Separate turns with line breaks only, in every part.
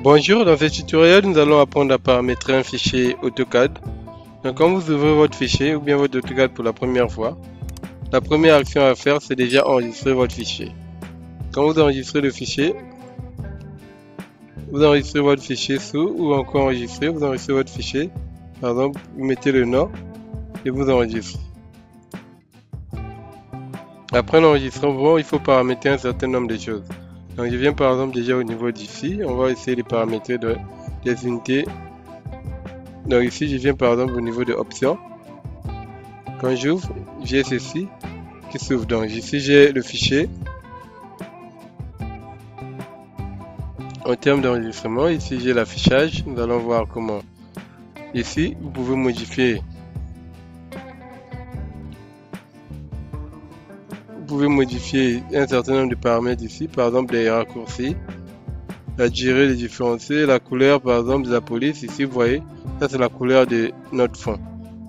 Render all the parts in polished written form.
Bonjour, dans ce tutoriel, nous allons apprendre à paramétrer un fichier AutoCAD. Donc, quand vous ouvrez votre fichier ou bien votre AutoCAD pour la première fois, la première action à faire, c'est déjà enregistrer votre fichier. Quand vous enregistrez le fichier, vous enregistrez votre fichier sous ou encore enregistrer, vous enregistrez votre fichier. Par exemple, vous mettez le nom et vous enregistrez. Après l'enregistrement, il faut paramétrer un certain nombre de choses. Donc je viens par exemple déjà au niveau d'ici, on va essayer de paramétrer des unités. Donc ici je viens par exemple au niveau de options. Quand j'ouvre, j'ai ceci qui s'ouvre. Donc ici j'ai le fichier. En termes d'enregistrement, ici j'ai l'affichage. Nous allons voir comment. Ici vous pouvez modifier. Vous pouvez modifier un certain nombre de paramètres ici, par exemple les raccourcis, la durée des différenciés, la couleur par exemple de la police. Ici vous voyez, ça c'est la couleur de notre fond.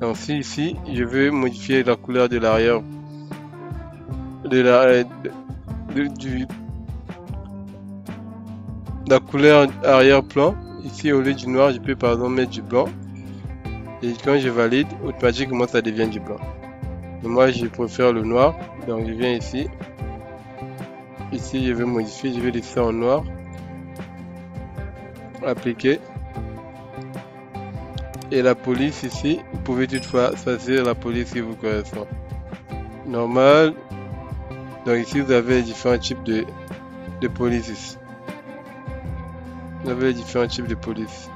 Donc si ici je veux modifier la couleur de l'arrière la couleur arrière-plan, ici au lieu du noir je peux par exemple mettre du blanc, et quand je valide automatiquement ça devient du blanc. Et moi je préfère le noir, donc je viens ici je vais modifier, je vais laisser en noir, appliquer, et la police ici vous pouvez toutefois choisir la police qui vous correspond, normal. Donc ici vous avez différents types de police ici. Vous avez différents types de police.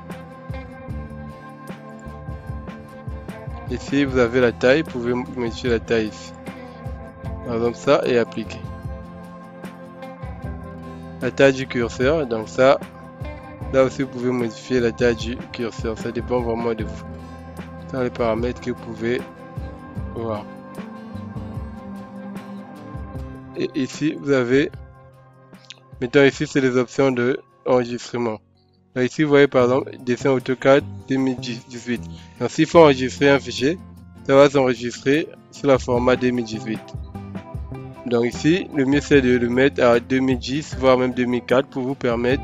Ici vous avez la taille, vous pouvez modifier la taille ici. Par exemple ça, et appliquer. La taille du curseur, donc ça, là aussi vous pouvez modifier la taille du curseur, ça dépend vraiment de vous. Ça les paramètres que vous pouvez voir. Et ici vous avez, maintenant ici c'est les options de enregistrement. Donc ici vous voyez par exemple dessin AutoCAD 2018. Donc s'il faut enregistrer un fichier, ça va s'enregistrer sur la format 2018. Donc ici le mieux c'est de le mettre à 2010 voire même 2004 pour vous permettre,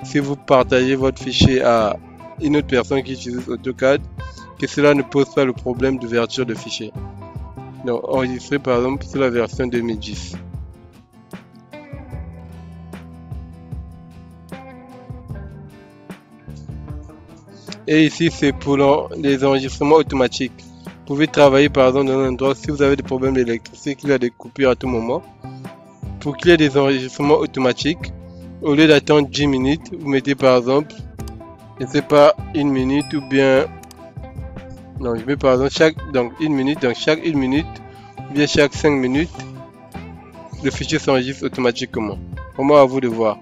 si vous partagez votre fichier à une autre personne qui utilise AutoCAD, que cela ne pose pas le problème d'ouverture de fichier. Donc enregistrer par exemple sur la version 2010. Et ici c'est pour les enregistrements automatiques. Vous pouvez travailler par exemple dans un endroit, si vous avez des problèmes d'électricité, qu'il y a des coupures à tout moment. Pour qu'il y ait des enregistrements automatiques, au lieu d'attendre 10 minutes, vous mettez par exemple, je ne sais pas, 1 minute ou bien, non je mets par exemple chaque 1 minute, donc chaque 1 minute ou bien chaque 5 minutes, le fichier s'enregistre automatiquement. Vraiment à vous de voir.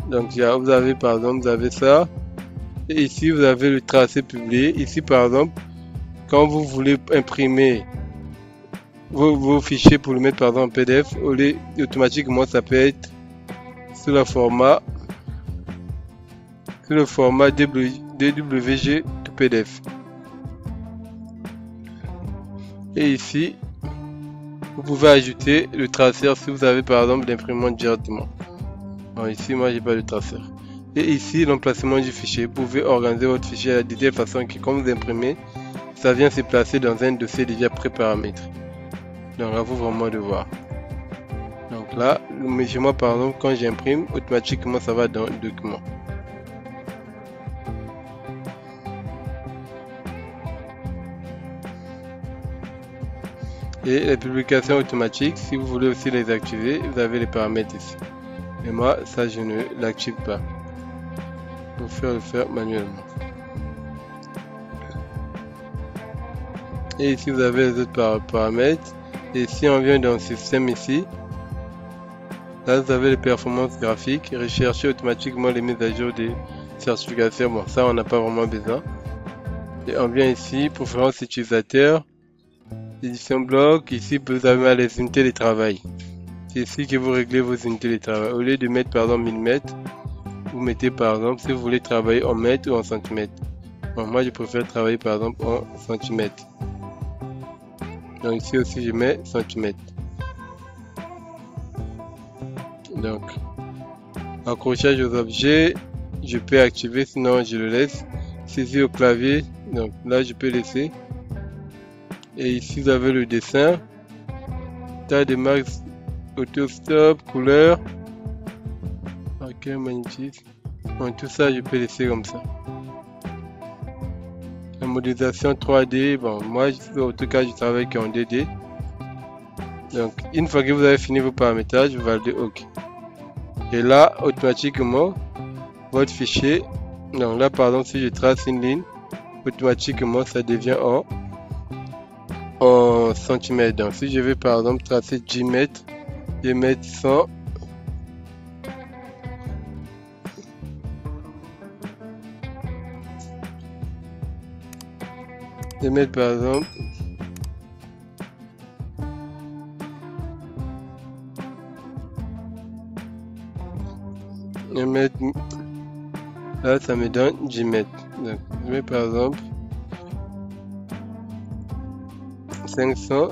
Donc vous avez par exemple, vous avez ça. Et ici vous avez le tracé publié. Ici par exemple, quand vous voulez imprimer vos fichiers pour le mettre par exemple en PDF, automatiquement ça peut être sur le format DWG to PDF. Et ici vous pouvez ajouter le traceur si vous avez par exemple l'imprimante directement. Bon, ici moi j'ai pas de traceur. Et ici l'emplacement du fichier, vous pouvez organiser votre fichier de telle façon que quand vous imprimez, ça vient se placer dans un dossier déjà pré-paramétré. Donc à vous vraiment de voir. Donc là, chez moi par exemple, quand j'imprime, automatiquement ça va dans le document. Et les publications automatiques, si vous voulez aussi les activer, vous avez les paramètres ici. Et moi, ça je ne l'active pas. Pour faire le faire manuellement. Et ici vous avez les autres paramètres. Et si on vient dans le système ici, là vous avez les performances graphiques, rechercher automatiquement les mises à jour des certifications. Bon, ça on n'a pas vraiment besoin. Et on vient ici, préférence utilisateur, édition bloc. Ici vous avez les unités de travail. C'est ici que vous réglez vos unités de travail. Au lieu de mettre par exemple 1000 mètres, vous mettez par exemple si vous voulez travailler en mètres ou en centimètres. Bon, moi je préfère travailler par exemple en centimètres. Donc ici aussi je mets centimètres. Donc Accrochage aux objets, je peux activer, sinon je le laisse. Saisie au clavier, donc là je peux laisser. Et ici vous avez le dessin. Taille de max, auto-stop, couleur. Ok, magnifique. Bon, tout ça je peux laisser comme ça. La modélisation 3D, bon, moi en tout cas je travaille en 2D. Donc une fois que vous avez fini vos paramétrages, vous validez OK. Et là, automatiquement, votre fichier, donc là par exemple si je trace une ligne, automatiquement ça devient en centimètres. Donc si je vais par exemple tracer 10 mètres, je vais mettre 100. Je vais mettre par exemple là ça me donne 10 mètres. Donc je mets par exemple 500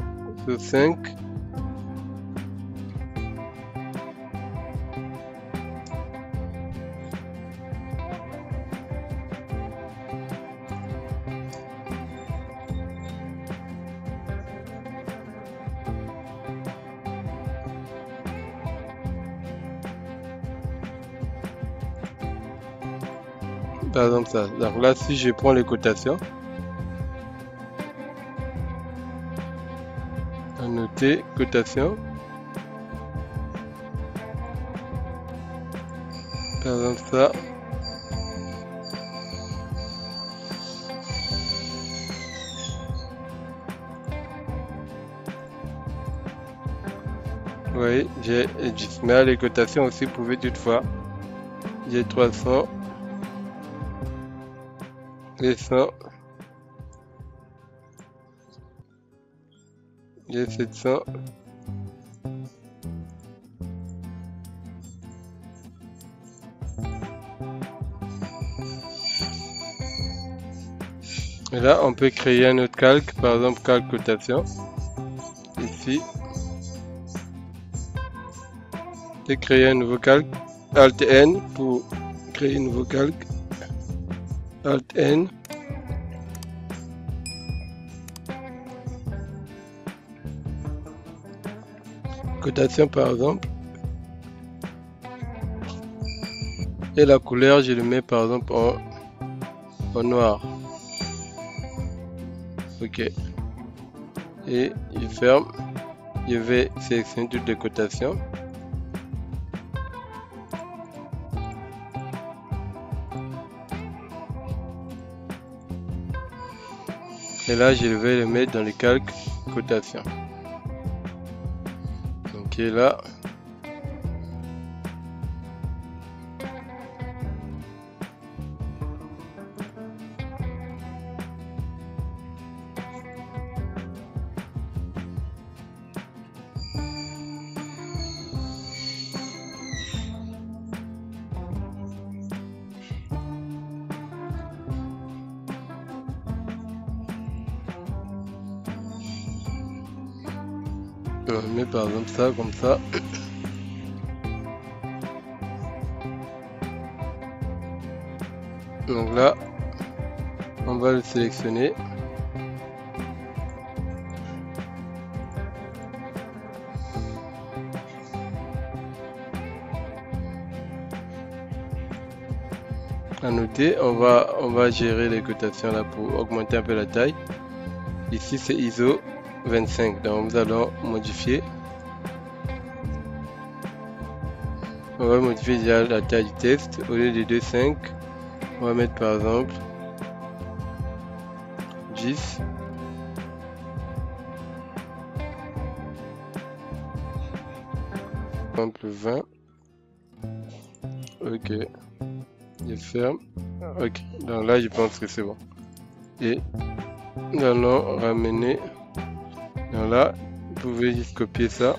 sur 5. Par exemple ça. Donc là si je prends les cotations, à noter cotation, par exemple ça, oui j'ai 10, mais les cotations aussi vous pouvez toutefois, j'ai 300, les 100, j'ai 700, et là on peut créer un autre calque, par exemple calque cotation, ici, et créer un nouveau calque, Alt N pour créer un nouveau calque, Alt N, cotation par exemple, et la couleur je le mets par exemple en noir. Ok, et je ferme, je vais sélectionner toutes les cotations. Et là je vais le mettre dans le calque cotation. Donc là on met par exemple ça comme ça. Donc là on va le sélectionner. À noter, on va gérer les cotations là pour augmenter un peu la taille. Ici c'est ISO 25, donc nous allons modifier. On va modifier déjà la taille du texte. Au lieu de 2,5, on va mettre par exemple 10. Par exemple 20. Ok. Je ferme. Ok. Donc là je pense que c'est bon. Et nous allons ramener. Donc là, vous pouvez juste copier ça.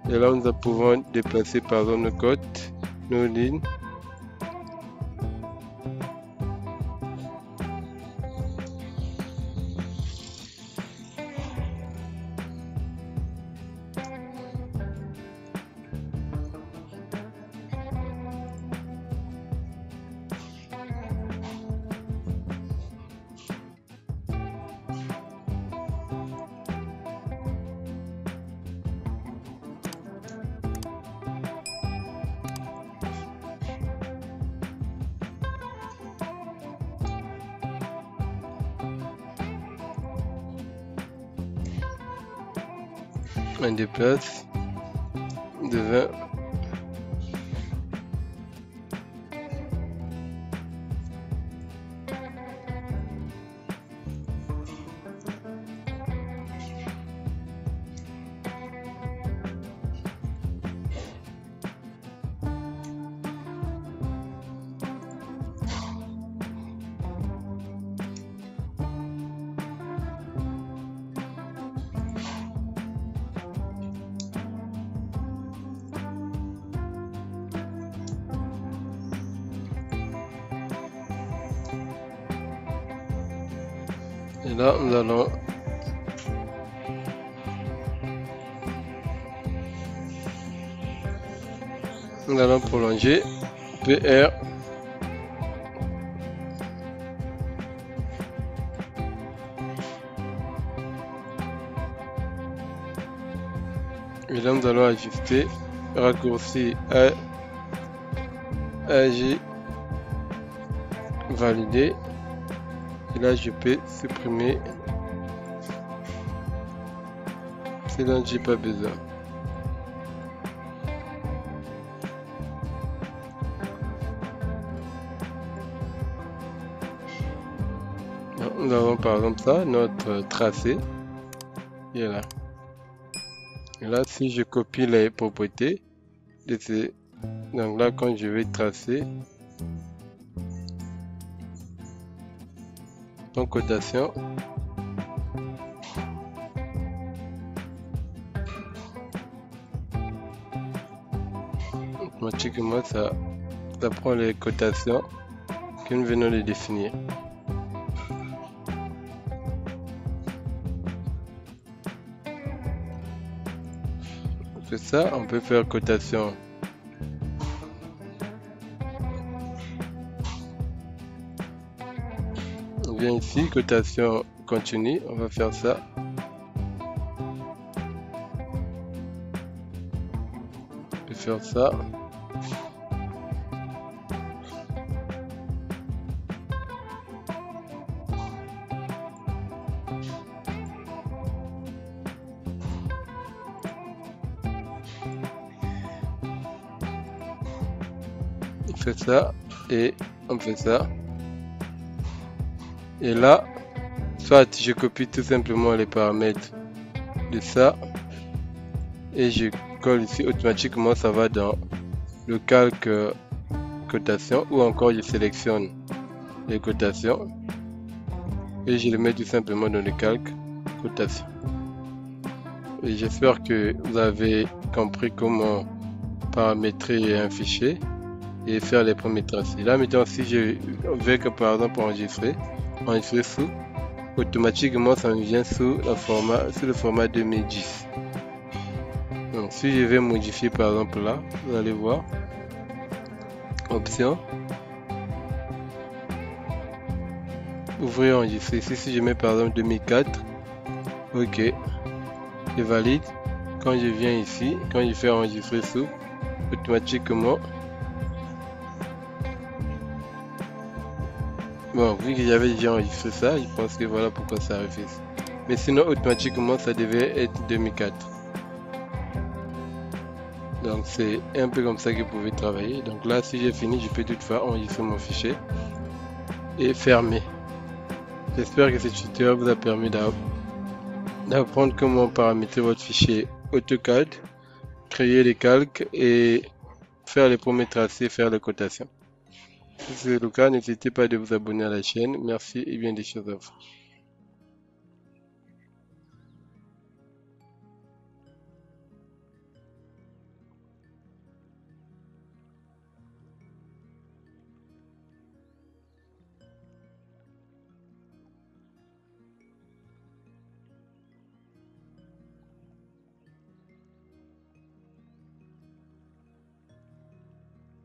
Et là, nous pouvons déplacer par exemple nos cotes, nos lignes. On déplace de 20. Et là, nous allons prolonger PR. Et là, nous allons ajuster, raccourci AG, valider. Et là, je peux supprimer ce dont j'ai pas besoin. Donc, nous avons par exemple ça, notre tracé. Et là. Et là, si je copie les propriétés de ces... Donc là, quand je vais tracer en cotation, automatiquement ça prend les cotations que nous venons de définir. C'est ça, on peut faire cotation. On vient ici, cotation continue, on va faire ça. On peut faire ça. On fait ça et on fait ça. Et là, soit je copie tout simplement les paramètres de ça et je colle ici, automatiquement ça va dans le calque cotation, ou encore je sélectionne les cotations et je le mets tout simplement dans le calque cotation. Et j'espère que vous avez compris comment paramétrer un fichier et faire les premiers tracés. Là maintenant, si je vais par exemple enregistrer sous, automatiquement ça me vient sous le format 2010. Donc si je vais modifier par exemple là, vous allez voir, option, ouvrir enregistrer. Ici, si je mets par exemple 2004, ok, je valide. Quand je viens ici, quand je fais enregistrer sous, automatiquement, bon, vu que j'avais déjà enregistré ça, je pense que voilà pourquoi ça refuse. Mais sinon, automatiquement, ça devait être 2004. Donc, c'est un peu comme ça que vous pouvez travailler. Donc là, si j'ai fini, je peux toutefois enregistrer mon fichier et fermer. J'espère que ce tutoriel vous a permis d'apprendre comment paramétrer votre fichier AutoCAD, créer les calques et faire les premiers tracés, faire les cotations. Si c'est le cas, n'hésitez pas à vous abonner à la chaîne. Merci et bien des choses à vous.